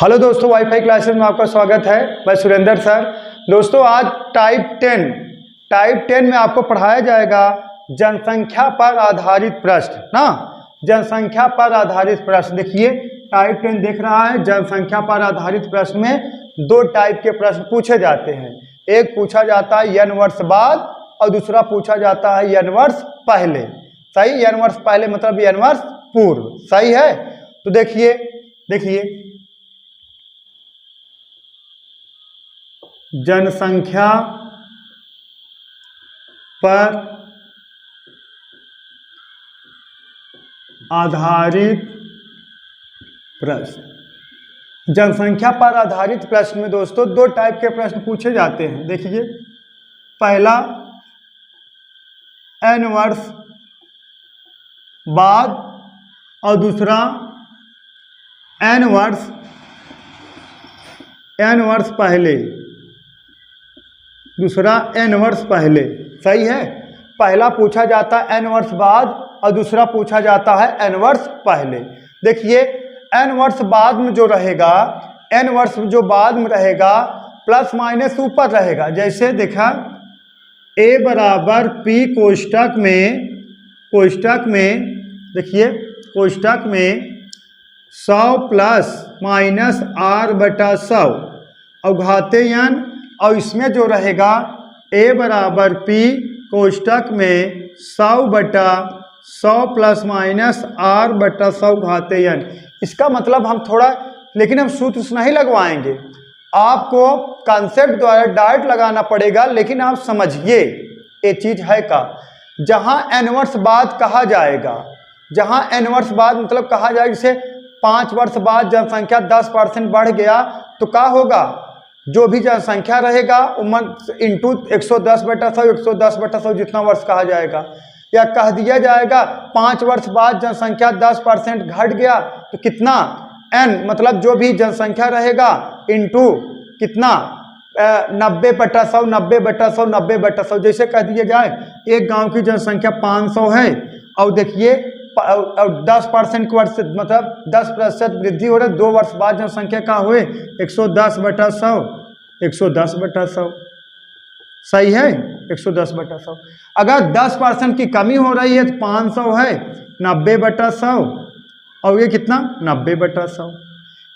Hello दोस्तों, wifi classes में आपका स्वागत है। मैं सुरेंद्र सर। दोस्तों आज टाइप 10 में आपको पढ़ाया जाएगा जनसंख्या पर आधारित प्रश्न ना। जनसंख्या पर आधारित प्रश्न देखिए, टाइप 10 देख रहा है। जनसंख्या पर आधारित प्रश्न में दो टाइप के प्रश्न पूछे जाते हैं। एक पूछा जाता है n वर्ष बाद और दूसरा पूछा जाता है n वर्ष पहले। सही, n वर्ष पहले मतलब n वर्ष पूर्व। सही है। तो देखिए जनसंख्या पर आधारित प्रश्न। जनसंख्या पर आधारित प्रश्न में दोस्तों दो टाइप के प्रश्न पूछे जाते हैं। देखिए, पहला n वर्ष बाद और दूसरा n वर्ष पहले। दूसरा n वर्ष पहले। सही है। पहला पूछा जाता है n वर्ष बाद और दूसरा पूछा जाता है n वर्ष पहले। देखिए, n वर्ष बाद में जो रहेगा, n वर्ष जो बाद में रहेगा प्लस माइनस ऊपर रहेगा। जैसे देखा, a बराबर p कोष्टक में देखिए, कोष्टक में 100 प्लस माइनस r बटा 100 और घाते n, और इसमें जो रहेगा a बराबर p कोष्टक में 100 बटा 100 प्लस माइनस r बटा 100 घाते n। इसका मतलब हम थोड़ा, लेकिन हम सूत्र से नहीं लगवाएंगे, आपको कॉन्सेप्ट द्वारा डायरेक्ट लगाना पड़ेगा। लेकिन आप समझिए ये चीज है का, जहां n वर्ष बाद कहा जाएगा, जहां n वर्ष बाद मतलब कहा जाएगा, जैसे 5 वर्ष बाद जनसंख्या 10% बढ़ गया तो क्या होगा, जो भी जनसंख्या रहेगा उम्र इंटू 110 बटा 100, 110 बटा 100 जितना वर्ष कहा जाएगा। या कह दिया जाएगा 5 वर्ष बाद जनसंख्या 10% घट गया तो कितना, n मतलब जो भी जनसंख्या रहेगा इंटू कितना 90 बटा 100, 90 बटा 100, 90 बटा 100। जैसे कह दिया जाए एक गांव की जनसंख्या 500 है और देखिए 10% के वर्ष मतलब 10% वृद्धि हो रहा है। 2 वर्ष बाद जनसंख्या का हुए 110 बटा 100, 110 बटा 100। सही है, 110 बटा 100। अगर 10% की कमी हो रही है तो 500 है 90 बटा 100 और ये कितना 90 बटा 100।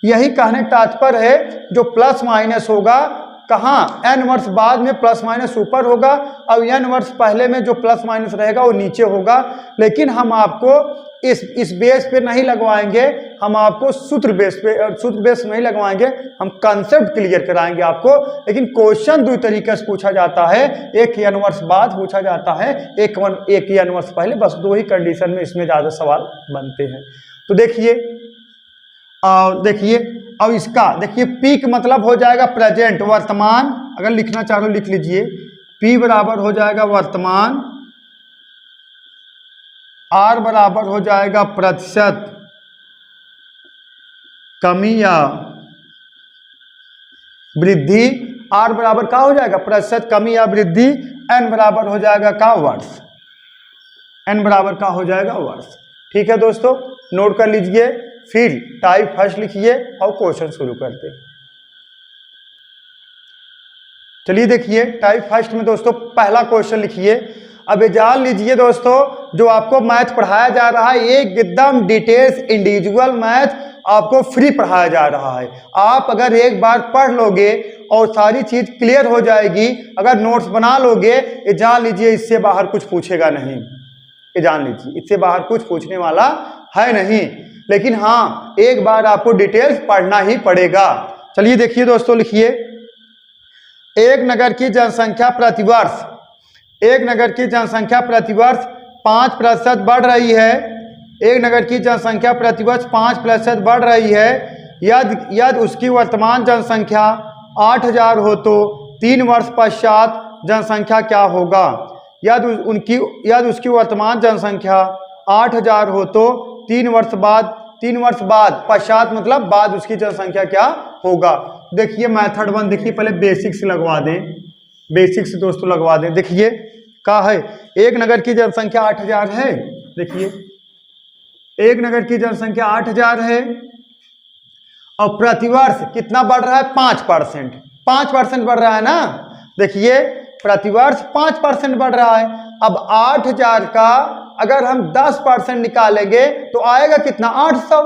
यही कहने का तात्पर्य है, जो प्लस माइनस होगा कहाँ, n वर्ष बाद में प्लस माइनस ऊपर होगा और n वर्ष पहले में जो प्लस माइनस रहेगा वो नीचे होगा। लेकिन हम आपको इस बेस पे नहीं लगवाएंगे, हम आपको सूत्र बेस नहीं लगवाएंगे, हम कंसेप्ट क्लियर कराएंगे आपको। लेकिन क्वेश्चन दो तरीके से पूछा जाता है, एक n वर्ष बाद पूछा जाता है, एक n वर्ष पहले। बस दो ही कंडीशन में इसमें ज्यादा सवाल बनते हैं। तो देखिए अब इसका देखिए, पी का मतलब हो जाएगा प्रेजेंट, वर्तमान। अगर लिखना चाहो लिख लीजिए, पी बराबर हो जाएगा वर्तमान, आर बराबर हो जाएगा प्रतिशत कमी या वृद्धि। आर बराबर क्या हो जाएगा, प्रतिशत कमी या वृद्धि। एन बराबर हो जाएगा का वर्ष, एन बराबर का हो जाएगा वर्ष। ठीक है दोस्तों, नोट कर लीजिए। फिर टाइप फर्स्ट लिखिए और क्वेश्चन शुरू करते हैं। चलिए देखिए, टाइप फर्स्ट में दोस्तों पहला क्वेश्चन लिखिए। अब ये जान लीजिए दोस्तों, जो आपको मैथ पढ़ाया जा रहा है एकदम डिटेल्स इंडिविजुअल मैथ आपको फ्री पढ़ाया जा रहा है। आप अगर एक बार पढ़ लोगे और सारी चीज क्लियर हो जाएगी, अगर नोट्स बना लोगे, ये जान लीजिए इससे बाहर कुछ पूछेगा नहीं। ये जान लीजिए इससे बाहर कुछ पूछने वाला है नहीं। लेकिन हाँ, एक बार आपको डिटेल्स पढ़ना ही पड़ेगा। चलिए देखिए दोस्तों, लिखिए, एक नगर की जनसंख्या प्रतिवर्ष, एक नगर की जनसंख्या प्रतिवर्ष 5% बढ़ रही है। एक नगर की जनसंख्या प्रतिवर्ष 5% बढ़ रही है। यदि उसकी वर्तमान जनसंख्या 8000 हो तो 3 वर्ष पश्चात जनसंख्या क्या होगा। यदि उसकी वर्तमान जनसंख्या 8000 हो तो 3 वर्ष बाद पश्चात मतलब बाद उसकी जनसंख्या क्या होगा। देखिए मेथड 1, देखिए पहले बेसिक से लगवा दें, बेसिक से दोस्तों लगवा दें। देखिए क्या है, एक नगर की जनसंख्या 8000 है। देखिए एक नगर की जनसंख्या 8000 है और प्रतिवर्ष कितना बढ़ रहा है 5%। 5% बढ़ रहा है ना, देखिए प्रतिवर्ष 5% बढ़ रहा है। अब 8000 का अगर हम 10% निकालेंगे तो आएगा कितना 800।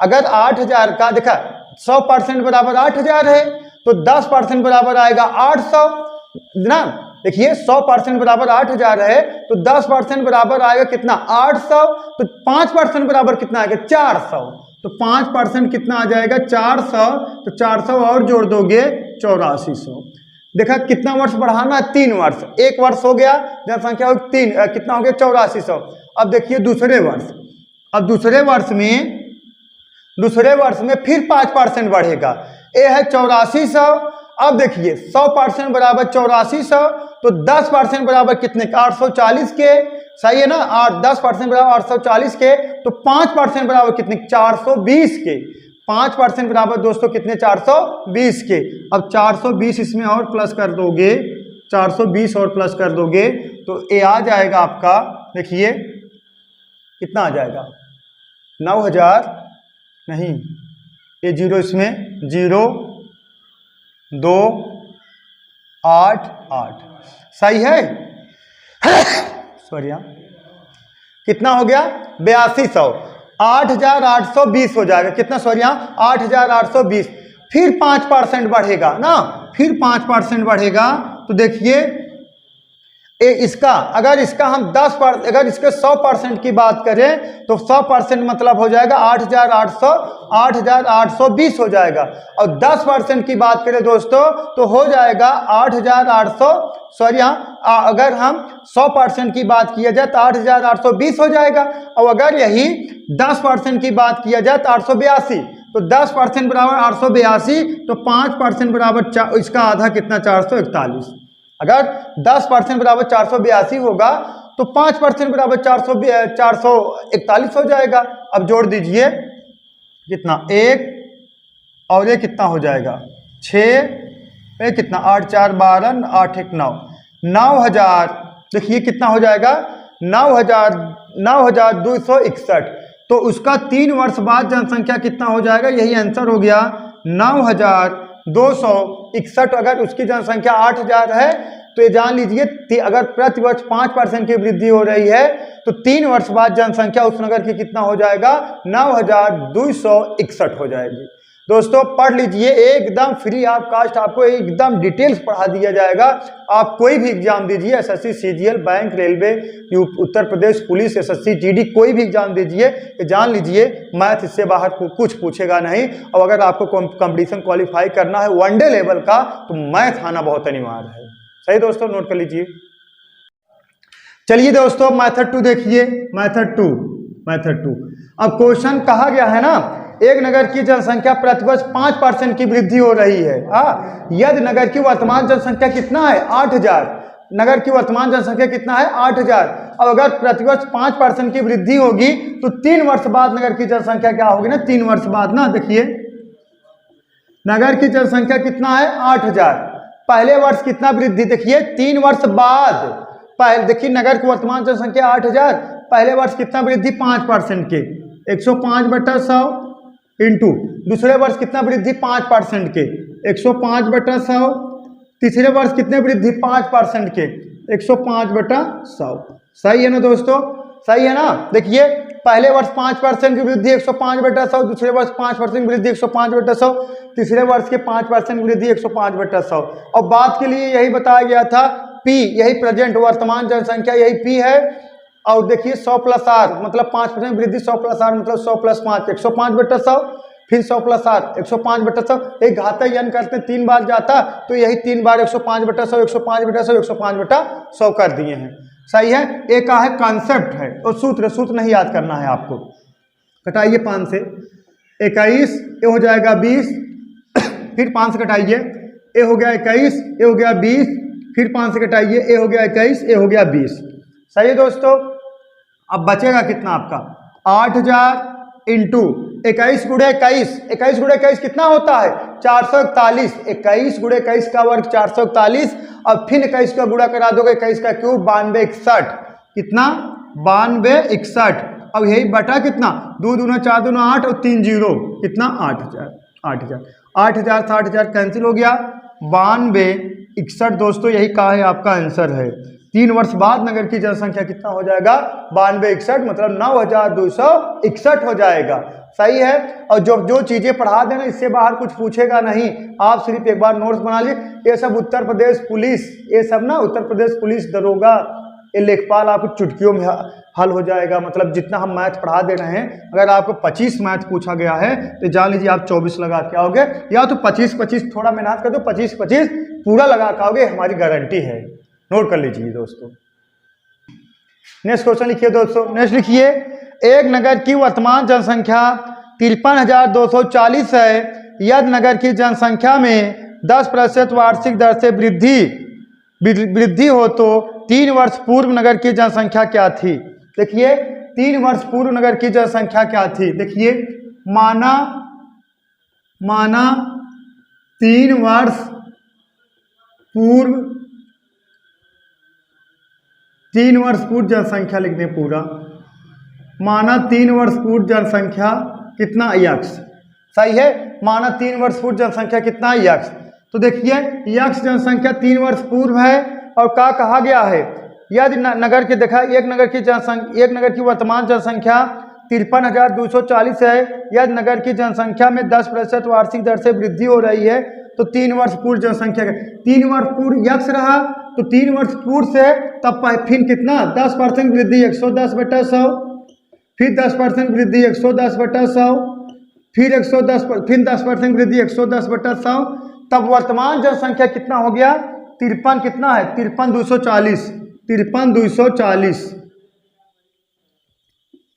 अगर 8000 का देखा 100% बराबर 8000 है तो 10% बराबर आएगा 800 ना। देखिए 100% बराबर 8000 है तो 10% बराबर आएगा कितना 800। तो 5% बराबर कितना आएगा 400। तो 5% कितना आ जाएगा 400। तो 400 और जोड़ दोगे 8400। देखा कितना वर्ष बढ़ाना है 3 वर्ष। 1 वर्ष हो गया, जनसंख्या हो 3 कितना हो गया 8400। अब देखिए दूसरे वर्ष, अब दूसरे वर्ष में फिर 5% बढ़ेगा। ये है 8400। अब देखिए 100% बराबर 8400 तो 10% बराबर कितने 840 के, सही है ना। 10% बराबर 840 के तो 5% बराबर कितने 420 के। 5% बराबर दोस्तों कितने 420 के। अब 420 इसमें और प्लस कर दोगे, 420 और प्लस कर दोगे तो ये आ जाएगा आपका, देखिए कितना आ जाएगा 9000 नहीं, ये जीरो इसमें 0 2 8 8 सही है। सॉरी कितना हो गया 8200। 8820 हो जाएगा कितना, सॉरी 8820। फिर 5% बढ़ेगा ना, फिर 5% बढ़ेगा तो देखिए इसका अगर इसका हम 10% अगर इसके 100% की बात करें तो 100% मतलब हो जाएगा 8820 हो जाएगा। और 10% की बात करें दोस्तों तो हो जाएगा 8800, सॉरी अगर हम 100% की बात किया जाए तो 8820 हो जाएगा। और अगर यही 10% की बात किया जाए तो 882। तो 10% बराबर 882 तो 5% बराबर इसका आधा कितना 441। अगर 10% बराबर 482 होगा तो 5% बराबर 441 हो जाएगा। अब जोड़ दीजिए कितना 1 और ये कितना हो जाएगा 6, कितना 8 4 12 8 1 9 9000। देखिए कितना हो जाएगा 9261। तो उसका 3 वर्ष बाद जनसंख्या कितना हो जाएगा, यही आंसर हो गया 9261। अगर उसकी जनसंख्या 8000 है तो ये जान लीजिए अगर प्रति वर्ष 5% की वृद्धि हो रही है तो 3 वर्ष बाद जनसंख्या उस नगर की कितना हो जाएगा 9261 हो जाएगी। दोस्तों पढ़ लीजिए, एकदम फ्री ऑफ कास्ट आपको एकदम डिटेल्स पढ़ा दिया जाएगा। आप कोई भी एग्जाम दीजिए, SSC CGL bank railway Uttar Pradesh police SSC GD कोई भी एग्जाम दीजिए, जान लीजिए मैथ इससे बाहर कुछ पूछेगा नहीं। और अगर आपको कंपटीशन क्वालिफाई करना है वनडे लेवल का तो मैथ आना बहुत अनिवार्य है। सही दोस्तों, नोट कर लीजिए। चलिए दोस्तों मेथड 2 देखिए, मेथड टू। अब क्वेश्चन कहा गया है ना एक नगर की जनसंख्या प्रतिवर्ष 5% की वृद्धि हो रही है। यदि नगर की वर्तमान जनसंख्या कितना है 8000, नगर की वर्तमान जनसंख्या कितना है 8000। अब अगर प्रतिवर्ष 5% की वृद्धि होगी तो 3 वर्ष बाद नगर की जनसंख्या क्या होगी ना, 3 वर्ष बाद ना, देखिए नगर की जनसंख्या कितना है 8000, पहले वर्ष कितना वृद्धि, देखिए 3 वर्ष बाद पहले देखिए नगर की वर्तमान जनसंख्या 8000, पहले वर्ष कितना वृद्धि 5% के 105/100 इंटू दूसरे वर्ष कितना वृद्धि 5% के 105/100, तीसरे वर्ष कितने वृद्धि 5% के 105/100। सही है ना दोस्तों, सही है ना। देखिए पहले वर्ष 5% की वृद्धि 105/100, दूसरे वर्ष 5% की वृद्धि 105/100, तीसरे वर्ष के 5% की वृद्धि 105/100। और बात के लिए यही बताया गया था P, यही प्रेजेंट वर्तमान जनसंख्या यही P है। और देखिए 100 + R मतलब 5% वृद्धि, 100 + R मतलब 100 + 5 105/100, फिर 100 + R 105/100। एक घाता यन करते 3 बार जाता तो यही 3 बार 105/100 105/100 105/100 कर दिए हैं। सही है, एक है कॉन्सेप्ट है और सूत्र नहीं याद करना है आपको। कटाइए 5 से 21, ये हो जाएगा 20, फिर 5 से कटाइए, ये हो गया 21, ये हो गया 20, फिर 5 से कटाइए, ये हो गया 21, ये हो गया 20। सही है दोस्तों। अब बचेगा कितना आपका 8000 इंटू 21 × 21, 21 × 21 कितना होता है 441, 21 × 21 का वर्ग 441। अब फिर 21 का गुणा करा दोगे 21 का क्यूब 9261, कितना 9261। अब यही बटा कितना 2 दूना 4 दूना 8 और 3 0 कितना 8000। 8,000, 8,000 60,000 कैंसिल हो गया, 92 61 दोस्तों यही कहा है आपका आंसर है। 3 वर्ष बाद नगर की जनसंख्या कितना हो जाएगा? 92 61 मतलब 9,261 हो जाएगा। सही है। और जो चीजें पढ़ा देना इससे बाहर कुछ पूछेगा नहीं, आप सिर्फ एक बार नोट्स बना लीजिए। ये सब उत्तर प्रदेश पुलिस, ये सब ना उत्तर प्रदेश पुलिस दरोगा, ये लेखपाल आपको चुटकियों में हल हो जाएगा। मतलब जितना हम मैथ पढ़ा दे रहे हैं, अगर आपको 25 मैथ पूछा गया है तो जान लीजिए आप 24 लगा के आओगे, या तो 25 थोड़ा मेहनत कर दो, 25 पूरा लगा के आओगे, हमारी गारंटी है। नोट कर लीजिए दोस्तों। नेक्स्ट क्वेश्चन लिखिए दोस्तों। नेक्स्ट लिखिए, एक नगर की वर्तमान जनसंख्या 53,240 है। यदि नगर की जनसंख्या में 10% वार्षिक दर से वृद्धि हो तो 3 वर्ष पूर्व नगर की जनसंख्या क्या थी? देखिए 3 वर्ष पूर्व नगर की जनसंख्या क्या थी? देखिए माना 3 वर्ष पूर्व, 3 वर्ष पूर्व जनसंख्या लिख दें पूरा। माना 3 वर्ष पूर्व जनसंख्या कितना? यक्स। सही है। माना 3 वर्ष पूर्व जनसंख्या कितना? यक्स। तो देखिए यक्स जनसंख्या 3 वर्ष पूर्व है और क्या कहा गया है? यदि नगर के देखा एक नगर की वर्तमान जनसंख्या 53,240 है। यदि नगर की जनसंख्या में 10% वार्षिक दर से वृद्धि हो रही है तो 3 वर्ष पूर्व जनसंख्या 3 वर्ष पूर्व यक्स रहा, तो 3 वर्ष पूर्व से तब फिर कितना? 10% वृद्धि 110/100, फिर 10% वृद्धि 110/100, फिर 10% वृद्धि 110/100, तब वर्तमान जनसंख्या कितना हो गया? 53 कितना है? 53,240, 53,240,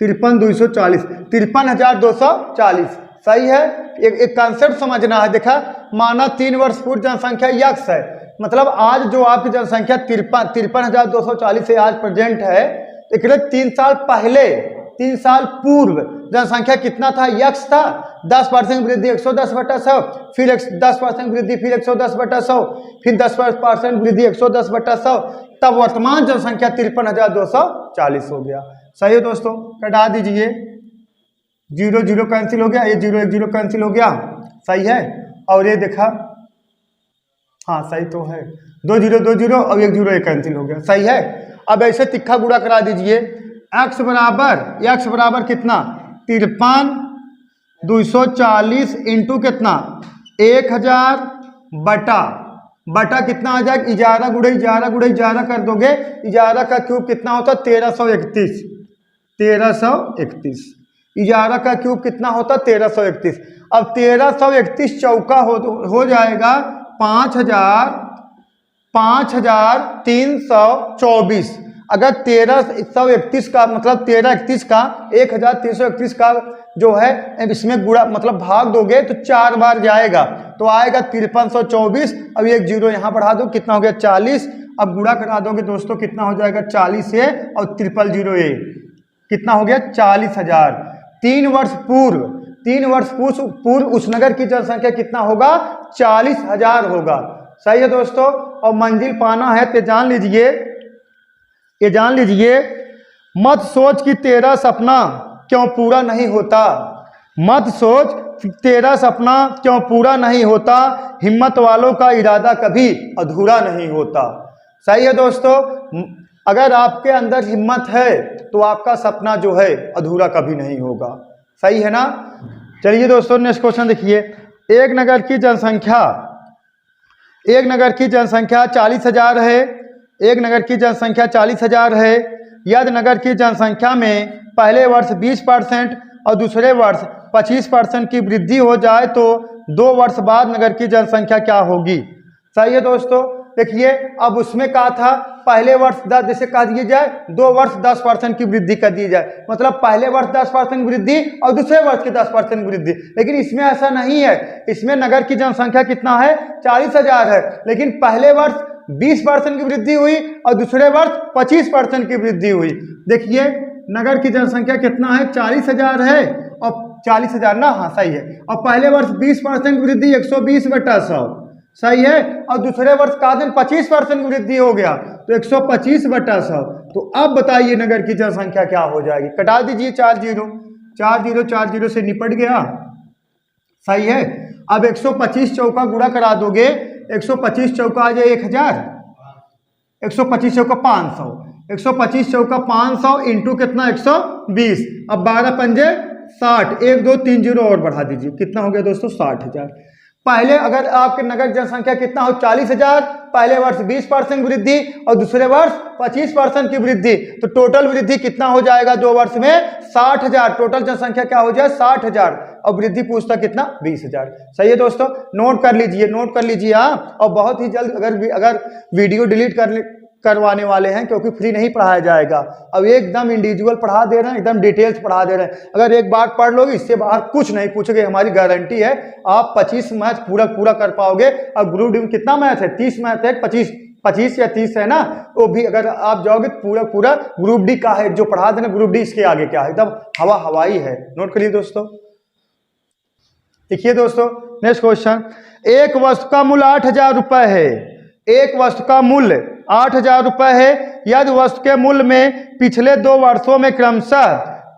53,240। सही है। एक कंसेप्ट समझना है। देखा माना 3 वर्ष पूर्व जनसंख्या यक्स है, मतलब आज जो आपकी जनसंख्या 53,240 से आज प्रेजेंट है, इसलिए 3 साल पहले, 3 साल पूर्व जनसंख्या कितना था? यक्स था। 10% वृद्धि 110/100, फिर 10% वृद्धि फिर 110/100, फिर 10% वृद्धि 110/100, तब वर्तमान जनसंख्या 53,240 हो गया। सही है दोस्तों। कटा दीजिए, 0 0 कैंसिल हो गया, ये 0 1 0 कैंसिल हो गया। सही है। और ये देखा, हाँ सही तो है, 2 0 2 0 और 1 0 कैंसिल हो गया। सही है। अब ऐसे तिक्का गुणा करा दीजिए। x बराबर कितना? 53,240 इंटू कितना? 1000 बटा कितना आ जाएगा? 11 गुणे 11 कर दोगे, 11 का क्यूब कितना होता? 1331, 1331। 11 का क्यूब कितना होता? 1331। अब 1331 चौका हो जाएगा 5,324। अगर 1331 का मतलब 1331 का 1331 का जो है इसमें गुणा मतलब भाग दोगे तो 4 बार जाएगा, तो आएगा 5324। अब 1 0 यहाँ बढ़ा दो, कितना हो गया? 40। अब गुणा करा दोगे दोस्तों, कितना हो जाएगा? 40 से और 000 कितना हो गया? 40,000। 3 वर्ष पूर्व उस नगर की जनसंख्या कितना होगा? 40,000 होगा। सही है दोस्तों। और मंजिल पाना है तो जान लीजिए, मत सोच कि तेरा सपना क्यों पूरा नहीं होता, मत सोच तेरा सपना क्यों पूरा नहीं होता, हिम्मत वालों का इरादा कभी अधूरा नहीं होता। सही है दोस्तों। अगर आपके अंदर हिम्मत है तो आपका सपना जो है अधूरा कभी नहीं होगा। सही है ना। चलिए दोस्तों नेक्स्ट क्वेश्चन देखिए। एक नगर की जनसंख्या 40,000 है। एक नगर की जनसंख्या 40,000 है। यदि नगर की जनसंख्या में पहले वर्ष 20% और दूसरे वर्ष 25% की वृद्धि हो जाए तो 2 वर्ष बाद नगर की जनसंख्या क्या होगी? सही है दोस्तों। देखिए अब उसमें कहा था पहले वर्ष 10 जैसे कह दिया जाए, 2 वर्ष 10% की वृद्धि कर दी जाए, मतलब पहले वर्ष 10% वृद्धि और दूसरे वर्ष की 10% वृद्धि। लेकिन इसमें ऐसा नहीं है। इसमें नगर की जनसंख्या कितना है? 40,000 है, लेकिन पहले वर्ष 20% की वृद्धि हुई और दूसरे वर्ष 25% की वृद्धि हुई। देखिए नगर की जनसंख्या कितना है? 40,000 है और 40,000 ना, हाँ सही है। और पहले वर्ष 20% वृद्धि 120/100, सही है। और दूसरे वर्ष का दिन 25% वृद्धि हो गया तो 125/100। तो अब बताइए नगर की जनसंख्या क्या हो जाएगी? कटा दीजिए 4 0 से निपट गया। सही है। अब 125 चौका गुणा करा दोगे, 125 चौका आ जाए 1000, 125 चौका 500, 125 चौका 500 इंटू कितना 120। अब 12 पंजे 60, 1 2 3 0 और बढ़ा दीजिए, कितना हो गया दोस्तों 60,000। पहले अगर आपके नगर जनसंख्या कितना हो 40,000, पहले वर्ष 20% वृद्धि और दूसरे वर्ष 25% की वृद्धि, तो टोटल वृद्धि कितना हो जाएगा 2 वर्ष में 60,000। टोटल जनसंख्या क्या हो जाए 60,000 और वृद्धि पूछता कितना 20,000। सही है दोस्तों, नोट कर लीजिए, नोट कर लीजिए आप। और बहुत ही जल्द अगर वीडियो डिलीट करवाने वाले हैं, क्योंकि फ्री नहीं पढ़ाया जाएगा। अब एकदम इंडिविजुअल पढ़ा दे रहे हैं, एकदम डिटेल्स पढ़ा दे रहे हैं। अगर एक बार पढ़ लोगे इससे बाहर कुछ नहीं पूछोगे, हमारी गारंटी है। आप 25 मैथ पूरा कर पाओगे। अब ग्रुप डी में कितना मैथ है 30 मैथ है, 25 या 30 है ना, वो भी अगर आप जाओगे पूरा ग्रुप डी का है जो पढ़ा देना। ग्रुप डी इसके आगे क्या है, एकदम हवाई है। नोट करिए दोस्तों। देखिए दोस्तों नेक्स्ट क्वेश्चन, एक वस्तु का मूल्य 8,000 रुपए है। एक वस्तु का मूल्य 8,000 रुपए है। यदि वस्तु के मूल्य में पिछले 2 वर्षों में क्रमशः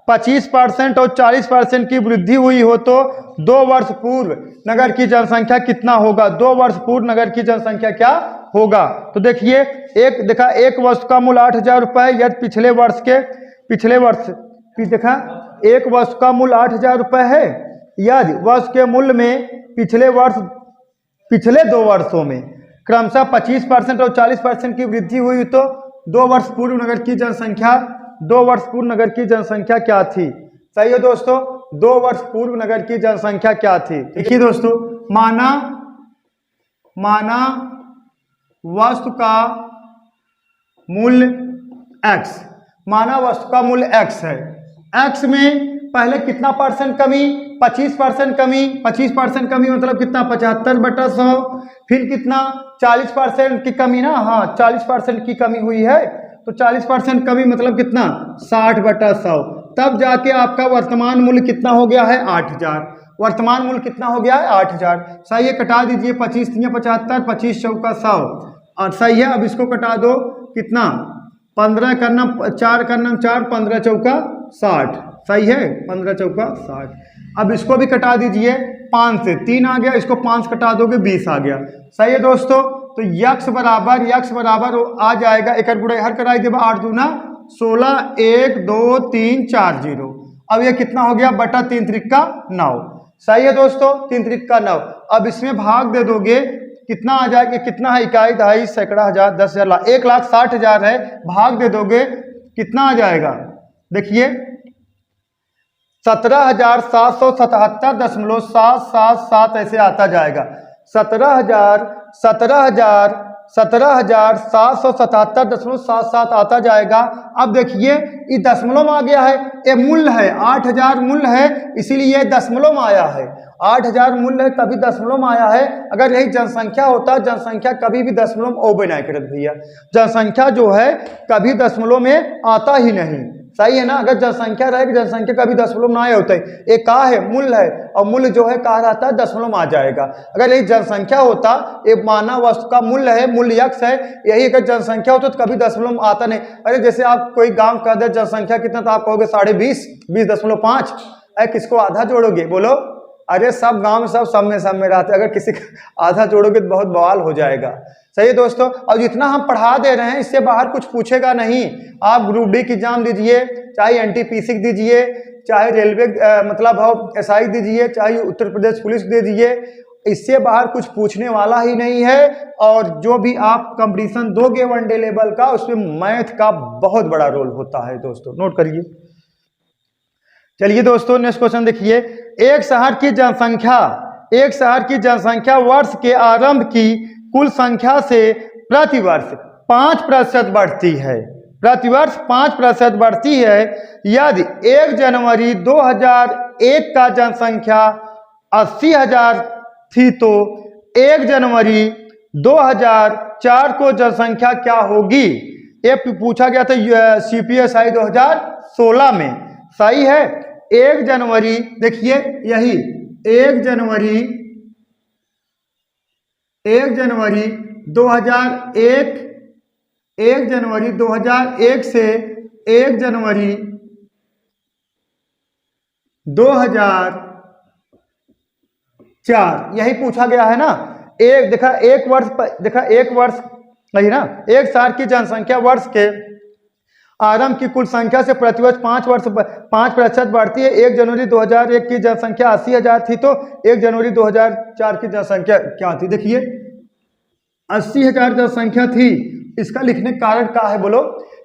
25% और 40% की वृद्धि हुई हो तो 2 वर्ष पूर्व नगर की जनसंख्या कितना होगा। 2 वर्ष पूर्व नगर की जनसंख्या क्या होगा। तो देखिए एक वस्तु का मूल्य 8,000 रुपए है। यदि पिछले वर्ष देखा एक वस्तु का मूल्य 8,000 रुपए है। यदि वस्तु के मूल्य में पिछले 2 वर्षों में क्रमशः 25% और 40% की वृद्धि हुई तो 2 वर्ष पूर्व नगर की जनसंख्या क्या थी। सही है दोस्तों, 2 वर्ष पूर्व नगर की जनसंख्या क्या थी। देखिए दोस्तों, माना वस्तु का मूल्य x, माना वस्तु का मूल्य x है। x में पहले कितना परसेंट कमी 25% कमी, 25% कमी मतलब कितना 75/100। फिर कितना 40% की कमी ना, हाँ 40% की कमी हुई है, तो 40% कमी मतलब कितना 60/100। तब जाके आपका वर्तमान मूल्य कितना हो गया है 8,000। वर्तमान मूल्य कितना हो गया है 8,000। सही है, कटा दीजिए 25 × 75, 25 चौका 100 और सही है। अब इसको कटा दो, कितना 15 करना 4 करना 4, 15 चौका 60। सही है, 15 चौका 60। अब इसको भी कटा दीजिए, 5 से 3 आ गया, इसको 5 कटा दोगे 20 आ गया। सही है दोस्तों, तो यक्स बराबर आ जाएगा, एक गुणा हर कराई देगा 8 दूना 16, 1 2 3 4 0। अब ये कितना हो गया बटा 3 त्रिका 9। सही है दोस्तों, 3 त्रिका 9। अब इसमें भाग दे दोगे, कितना आ जाएगा, कितना है इकाई दहाई सैकड़ा हजार 10,000 लाख 1,60,000 है। भाग दे दोगे कितना आ जाएगा, देखिए 17,777.777 ऐसे आता जाएगा। 17,777.777 आता जाएगा। अब देखिए ये दशमलव में आ गया है, ये मूल्य है 8,000 मूल्य है, इसीलिए दशमलव में आया है। 8,000 मूल्य है तभी दशमलव में आया है। अगर यही जनसंख्या होता, जनसंख्या कभी भी दशमलव में ओ बनाए करत भैया, जनसंख्या जो है कभी दशमलव में आता ही नहीं। सही है ना, अगर जनसंख्या रहे, जनसंख्या कभी दशमलव में आए होते। एक का है मूल्य है, और मूल्य जो है कहा रहता है दशमलव में आ जाएगा। अगर यही जनसंख्या होता, एक माना वस्तु का मूल्य है, मूल्य यक्स है, यही अगर जनसंख्या होता तो कभी दशमलव में आता नहीं। अरे जैसे आप कोई गांव का दे जनसंख्या कितना, तो आप कहोगे 20.5, 20.5। अरे किसको आधा जोड़ोगे बोलो, अरे सब गांव में सब में रहते, अगर किसी का आधा जोड़ोगे तो बहुत बवाल हो जाएगा। सही है दोस्तों, और जितना हम पढ़ा दे रहे हैं इससे बाहर कुछ पूछेगा नहीं। आप ग्रुप डी की एग्जाम दीजिए, चाहे NTPC दीजिए, चाहे रेलवे मतलब SI दीजिए, चाहे उत्तर प्रदेश पुलिस दे दीजिए, इससे बाहर कुछ पूछने वाला ही नहीं है। और जो भी आप कंपटीशन दोगे वनडे लेवल का, उसमें मैथ का बहुत बड़ा रोल होता है दोस्तों, नोट करिए। चलिए दोस्तों नेक्स्ट क्वेश्चन देखिए, एक शहर की जनसंख्या वर्ष के आरंभ की कुल संख्या से प्रतिवर्ष 5% बढ़ती है। प्रतिवर्ष 5% बढ़ती है। यदि 1 जनवरी 2001 का जनसंख्या 80,000 थी तो 1 जनवरी 2004 को जनसंख्या क्या होगी। ये पूछा गया था CPSI 2016 में। सही है, 1 जनवरी देखिए यही 1 जनवरी 2001 से 1 जनवरी 2004 4, यही पूछा गया है ना। एक देखा एक वर्ष नहीं ना, एक साल की जनसंख्या वर्ष के आरंभ की कुल संख्या से प्रतिवर्ष 5% बढ़ती है। 1 जनवरी 2001 की जनसंख्या 80,000 थी, तो 1 जनवरी 2004 की जनसंख्या क्या थी? देखिए 80,000 जनसंख्या थी। इसका लिखने का कारण क्या है बोलो?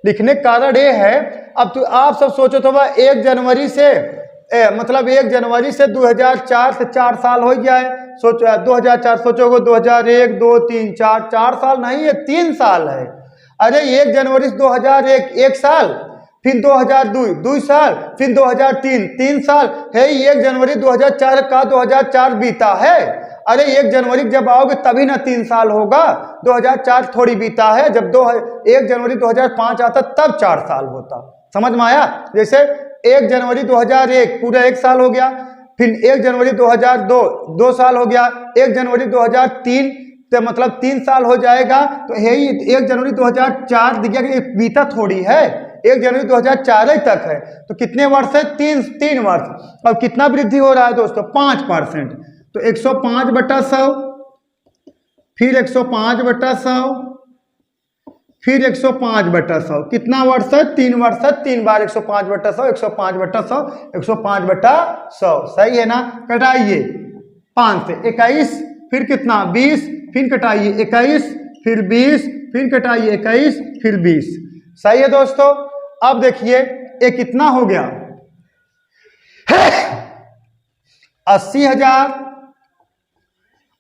लिखने का कारण ये है, अब तो आप सब सोचो तो वह 1 जनवरी से मतलब 1 जनवरी से 2004 से 4 साल हो गया है। सोचो 2004 सोचोगे 2001 2 3 4 साल नहीं है, 3 साल है। अरे 1 जनवरी से 2001 1 साल, फिर 2002 2 साल, फिर 2003 3 साल है। 1 जनवरी 2004 का 2004 बीता है। अरे 1 जनवरी जब आओगे तभी ना 3 साल होगा, 2004 थोड़ी बीता है। जब 1 जनवरी 2005 आता तब 4 साल होता। समझ में आया? जैसे 1 जनवरी 2001 पूरा 1 साल हो गया, फिर 1 जनवरी 2002 2 साल हो गया, 1 जनवरी 2003 तो मतलब 3 साल हो जाएगा। तो यही 1 जनवरी 2004 देखिए बीता थोड़ी है, 1 जनवरी 2004 तक है। तो कितने वर्ष है? 3 वर्ष। अब कितना वृद्धि हो रहा है दोस्तों? 5%। तो 105/100, फिर 105/100, फिर 105/100, कितना वर्ष है? 3 वर्ष है। 3 बार 105/100, 105/100, 105/100, सही है ना? कटाइए 5 से 21, फिर कितना? 20, फिर कटाइए 21, फिर 20, फिर कटाइए 21, फिर 20। सही है दोस्तों? अब देखिए ये कितना हो गया?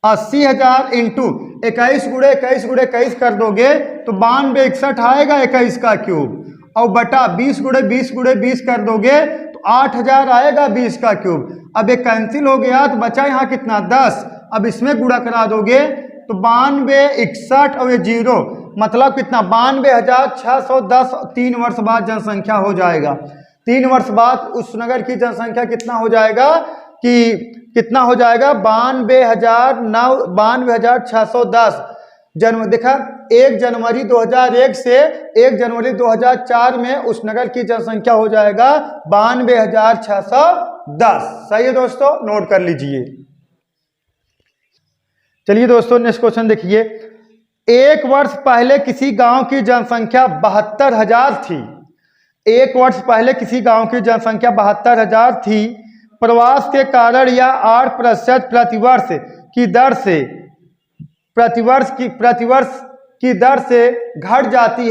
80,000 इंटू 21 गुणे 21 कर दोगे तो 92 61 आएगा 21 का क्यूब, और बटा 20 गुणे 20 कर दोगे तो 8,000 आएगा 20 का क्यूब। अब ये कैंसिल हो गया तो बचा यहाँ कितना? 10। अब इसमें गुणा करा दोगे तो 92 61 और ये 0 मतलब कितना? 92,610। 3 वर्ष बाद जनसंख्या हो जाएगा। 3 वर्ष बाद उस नगर की जनसंख्या कितना हो जाएगा कि कितना हो जाएगा? 92,610 जन्म। देखा 1 जनवरी 2001 से 1 जनवरी 2004 में उस नगर की जनसंख्या हो जाएगा 92,610। सही है दोस्तों? नोट कर लीजिए। चलिए दोस्तों नेक्स्ट क्वेश्चन देखिए। 1 वर्ष पहले किसी गांव की जनसंख्या 72,000 थी। 1 वर्ष पहले किसी गांव की जनसंख्या 72,000 थी। प्रवास के कारण यह 8% प्रतिवर्ष की दर से घट जाती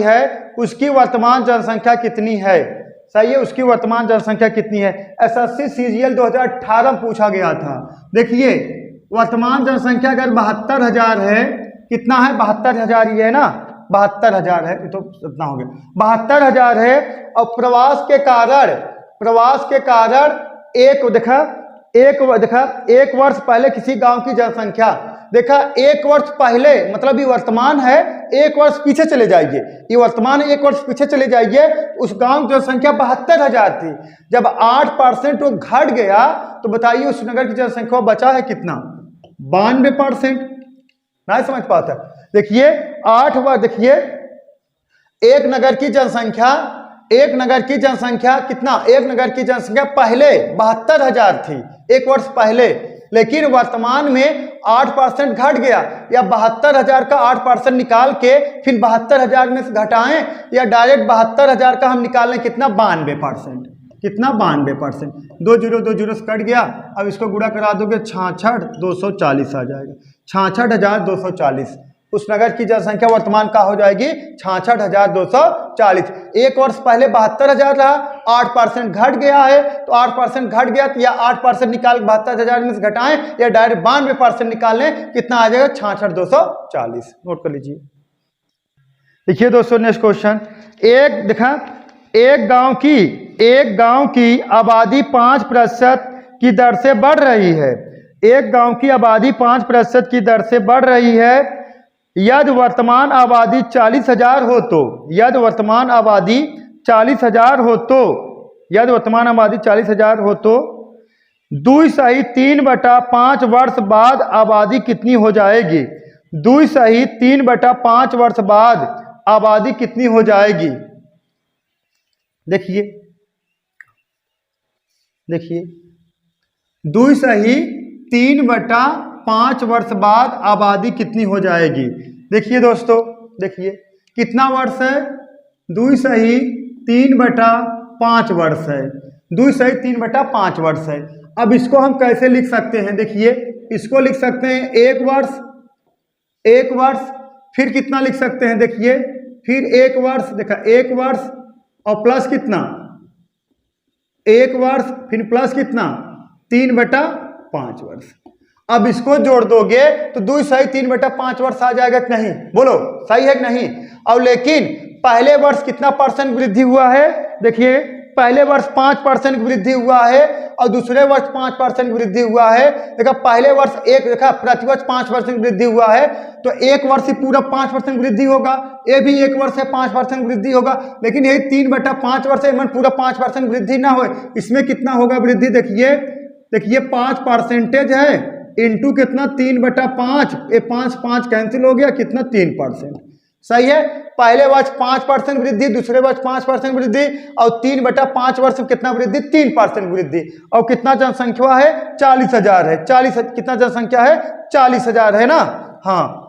है। उसकी वर्तमान जनसंख्या कितनी है? सही है, उसकी वर्तमान जनसंख्या कितनी है? एसएससी सीजीएल 2018 में पूछा गया था। देखिए वर्तमान जनसंख्या अगर 72,000 है, कितना है? 72,000 ही है ना, 72,000 है, तो इतना हो गया 72,000 है। और प्रवास के कारण एक वर्ष पहले किसी गांव की जनसंख्या, देखा 1 वर्ष पहले मतलब ये वर्तमान है, 1 वर्ष पीछे चले जाइए, ये वर्तमान है, 1 वर्ष पीछे चले जाइए, उस गांव की जनसंख्या 72,000 थी। जब 8% वो घट गया तो बताइए उस नगर की जनसंख्या बचा है कितना? 92%। नहीं समझ पाता? देखिए 8 बार देखिए एक नगर की जनसंख्या कितना? एक नगर की जनसंख्या पहले 72,000 थी 1 वर्ष पहले, लेकिन वर्तमान में 8% घट गया। या 72,000 का 8% निकाल के फिर 72,000 में से घटाएं, या डायरेक्ट 72,000 का हम निकाल लें कितना? 92%। कितना? 92%। 2 0 से कट गया। अब इसको गुणा करा दोगे 66,240 आ जाएगा। 66,240 उस नगर की जनसंख्या वर्तमान का हो जाएगी 66,240। 1 वर्ष पहले 72,000 रहा, 8% घट गया है, तो 8% घट गया तो या 8% निकाल 72,000 में से घटाएं, या डायरेक्ट 92% निकाल लें, कितना आ जाएगा? 66,240। नोट कर लीजिए। देखिए दोस्तों नेक्स्ट क्वेश्चन। एक गांव की आबादी 5% की दर से बढ़ रही है। एक गांव की आबादी 5% की दर से बढ़ रही है। यदि वर्तमान आबादी 40,000 हो तो, यदि वर्तमान आबादी 40,000 हो तो 2 सहित 3/5 वर्ष बाद आबादी कितनी हो जाएगी? 2 सहित 3/5 वर्ष बाद आबादी कितनी हो जाएगी? देखिए 2 सही 3/5 वर्ष बाद आबादी कितनी हो जाएगी। देखिए दोस्तों, देखिए कितना वर्ष है, 2 सही 3/5 वर्ष है, 2 सही 3/5 वर्ष है। अब इसको हम कैसे लिख सकते हैं, देखिए इसको लिख सकते हैं 1 वर्ष, 1 वर्ष, फिर कितना लिख सकते हैं, देखिए फिर 1 वर्ष, देखा 1 वर्ष और प्लस कितना 1 वर्ष, फिर प्लस कितना 3/5 वर्ष। अब इसको जोड़ दोगे तो 2 सही 3/5 वर्ष आ जाएगा कि नहीं, बोलो सही है कि नहीं। और लेकिन पहले वर्ष कितना % वृद्धि हुआ है, देखिए पहले वर्ष 5% वृद्धि हुआ है और दूसरे वर्ष 5% वृद्धि हुआ है। देखा पहले वर्ष देखा प्रतिवर्ष 5% वृद्धि हुआ है, तो एक वर्ष ही पूरा 5% वृद्धि होगा, ये भी 1 वर्ष है 5% वृद्धि होगा। लेकिन यही 3/5 वर्ष है, मन पूरा 5% वृद्धि ना हो, इसमें कितना होगा वृद्धि, देखिए देखिए 5% है इंटू कितना 3/5, ये 5 कैंसिल हो गया, कितना 3%। सही है, पहले वर्ष 5% वृद्धि, दूसरे वर्ष 5% वृद्धि और 3/5 वर्ष में कितना वृद्धि, 3% वृद्धि। और कितना जनसंख्या है, 40,000 है, 40 कितना जनसंख्या है, 40,000 है ना। हाँ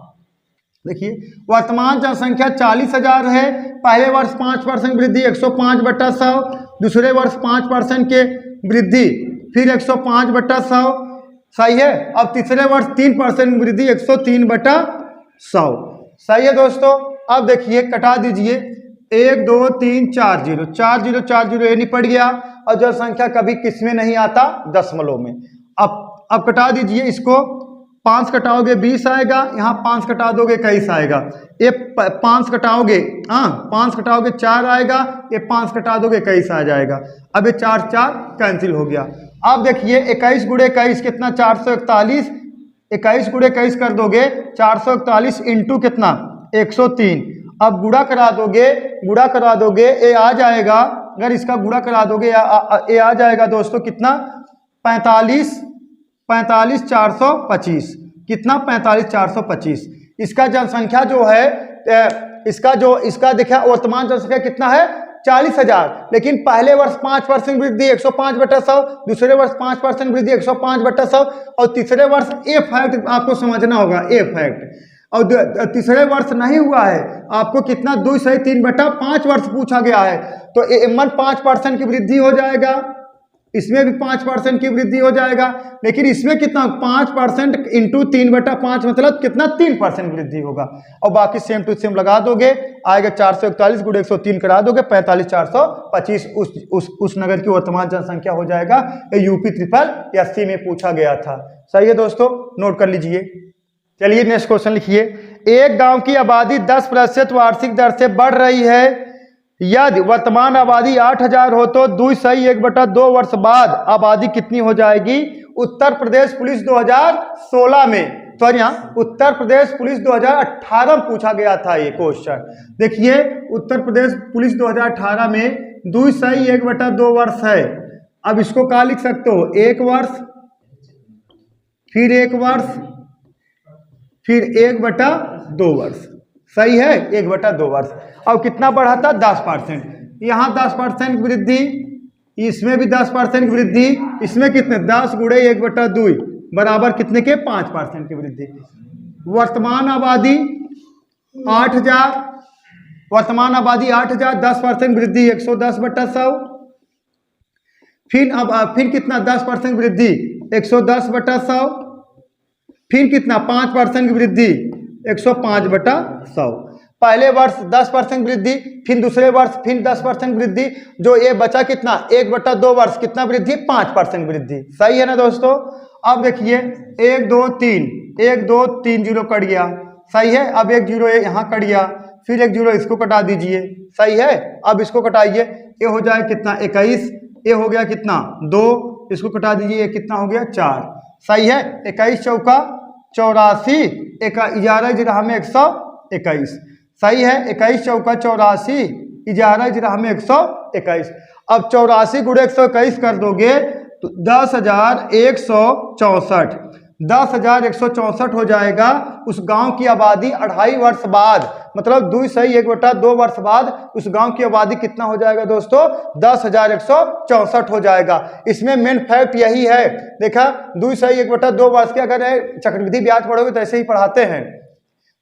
देखिए वर्तमान जनसंख्या 40,000 है, पहले वर्ष 5% वृद्धि 105/100, दूसरे वर्ष 5% के वृद्धि फिर 105/100। सही है, अब तीसरे वर्ष 3% वृद्धि 103/100। सही है दोस्तों। अब देखिए कटा दीजिए 1 2 3 4 0 4 0 4 0 ये निपट गया, और जनसंख्या कभी किस में नहीं आता, दशमलव में। अब कटा दीजिए इसको, 5 कटाओगे 20 आएगा, यहाँ 5 कटा दोगे 21 आएगा, ये 5 कटाओगे 5 कटाओगे 4 आएगा, ये 5 कटा दोगे 21 आ जाएगा। अब ये 4 4 कैंसिल हो गया। अब देखिए 21 गुणे 21 कितना 441, 21 गुणे 21 कर दोगे 441 इंटू कितना 103। अब गुणा करा दोगे ये आ जाएगा, अगर इसका गुणा करा दोगे ये आ जाएगा दोस्तों कितना 45 425, कितना 45 425। इसका जनसंख्या जो है इसका देखा वर्तमान जनसंख्या कितना है 40,000, लेकिन पहले वर्ष 5% वृद्धि 105/100, दूसरे वर्ष 5% वृद्धि 105/100 और तीसरे वर्ष ए फैक्ट आपको समझना होगा, ए फैक्ट। और तीसरे वर्ष नहीं हुआ है, आपको कितना 2 सही 3/5 वर्ष पूछा गया है, तो मन 5% की वृद्धि हो जाएगा, इसमें भी 5% की वृद्धि हो जाएगा, लेकिन इसमें कितना 5% इंटू 3/5 मतलब कितना 3% वृद्धि होगा। और बाकी सेम टू सेम लगा दोगे, आएगा 441 गुणे 103 करा दोगे 45 425 उस नगर की वर्तमान जनसंख्या हो जाएगा। ये यूपी 888 में पूछा गया था। सही है दोस्तों, नोट कर लीजिए। चलिए नेक्स्ट क्वेश्चन लिखिए। एक गांव की आबादी 10% वार्षिक दर से बढ़ रही है, यदि वर्तमान आबादी 8,000 हो तो 2 सही 1/2 वर्ष बाद आबादी कितनी हो जाएगी। उत्तर प्रदेश पुलिस 2016 में, सॉरी यहाँ उत्तर प्रदेश पुलिस 2018 में पूछा गया था ये क्वेश्चन। देखिए उत्तर प्रदेश पुलिस 2018 में 2 सही 1/2 वर्ष है। अब इसको क्या लिख सकते हो, 1 वर्ष फिर 1 वर्ष फिर 1/2 वर्ष। सही है, 1/2 वर्ष। और कितना बढ़ा था 10%, यहाँ 10% वृद्धि, इसमें भी 10% वृद्धि, इसमें कितने 10 गुणे 1/2 बराबर कितने के 5% की वृद्धि। वर्तमान आबादी 8,000, वर्तमान आबादी 8,000, 10% वृद्धि 110/100, फिर कितना 10% वृद्धि 110/100, फिर कितना 5% की वृद्धि 105/100। पहले वर्ष 10% वृद्धि, फिर दूसरे वर्ष फिर 10% वृद्धि, जो ये बचा कितना 1/2 वर्ष कितना वृद्धि 5% वृद्धि। सही है ना दोस्तों। अब देखिए 1 2 3 1 2 3 0 कट गया। सही है, अब 1 0 यहाँ कट गया, फिर 1 0 इसको कटा दीजिए। सही है, अब इसको कटाइए, ये हो जाए कितना 21, ये हो गया कितना 2, इसको कटा दीजिए, ये कितना हो गया 4। सही है, 21 चौका 84, 11 जिरह में 121। सही है, 21 चौका 84, 11 जिरह में 121। अब 84 गुणे 121 कर दोगे तो 10,164। 10,164 हो जाएगा। उस गांव की आबादी 2.5 वर्ष बाद, मतलब 2 वर्ष बाद उस गांव की आबादी कितना हो जाएगा दोस्तों? 10,164 हो जाएगा। इसमें मेन फैक्ट यही है, देखा 2 वर्ष के अगर चक्रवृद्धि ब्याज पढ़ोगे तो ऐसे ही पढ़ाते हैं।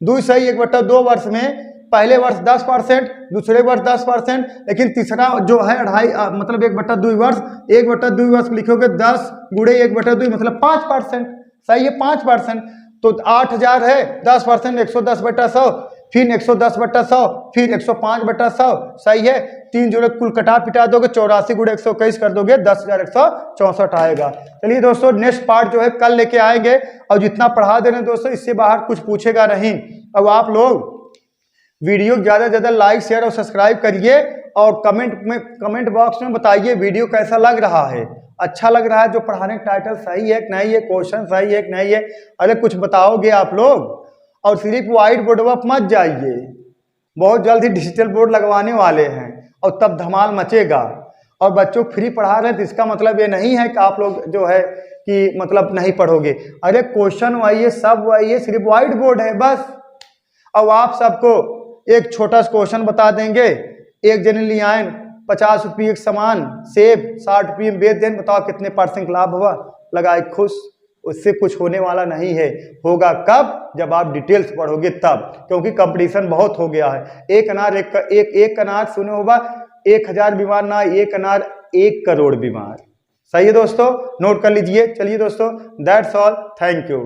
2 वर्ष में पहले वर्ष 10%, दूसरे वर्ष 10%, लेकिन तीसरा जो है 2.5 मतलब 1/2 वर्ष, 1/2 वर्ष लिखोगे 10 गुणे 1/2 मतलब 5%। सही है, 5%। तो 8,000 है, 10%, 110/100, फिर 110/100, फिर 105/100। सही है, 3 जोड़े कुल कटा पिटा दोगे, 84 गुणे 121 कर दोगे, 10,164 आएगा। चलिए दोस्तों, नेक्स्ट पार्ट जो है कल लेके आएंगे। और जितना पढ़ा दे रहे हैं दोस्तों, इससे बाहर कुछ पूछेगा नहीं। अब आप लोग वीडियो ज़्यादा से ज़्यादा लाइक शेयर और सब्सक्राइब करिए, और कमेंट बॉक्स में बताइए वीडियो कैसा लग रहा है, अच्छा लग रहा है, जो पढ़ाने का टाइटल सही है कि नहीं है, क्वेश्चन सही है कि नहीं है। अरे कुछ बताओगे आप लोग। और सिर्फ व्हाइट बोर्ड पर मत जाइए, बहुत जल्द ही डिजिटल बोर्ड लगवाने वाले हैं और तब धमाल मचेगा। और बच्चों को फ्री पढ़ा रहे हैं तो इसका मतलब ये नहीं है कि आप लोग जो है कि मतलब नहीं पढ़ोगे। अरे क्वेश्चन वही है, सब वही है, सिर्फ व्हाइट बोर्ड है बस। अब आप सबको एक छोटा सा क्वेश्चन बता देंगे। एक जने ले आए 50 रुपये एक सामान, सेब 60 रुपये में बेच दें, बताओ कितने % लाभ हुआ? लगाए खुश। उससे कुछ होने वाला नहीं है। होगा कब? जब आप डिटेल्स पढ़ोगे तब, क्योंकि कंपटीशन बहुत हो गया है। एक अनार सुने होगा, 1,000 बीमार ना, एक अनार 1 करोड़ बीमार। सही है दोस्तों, नोट कर लीजिए। चलिए दोस्तों, दैट्स ऑल, थैंक यू।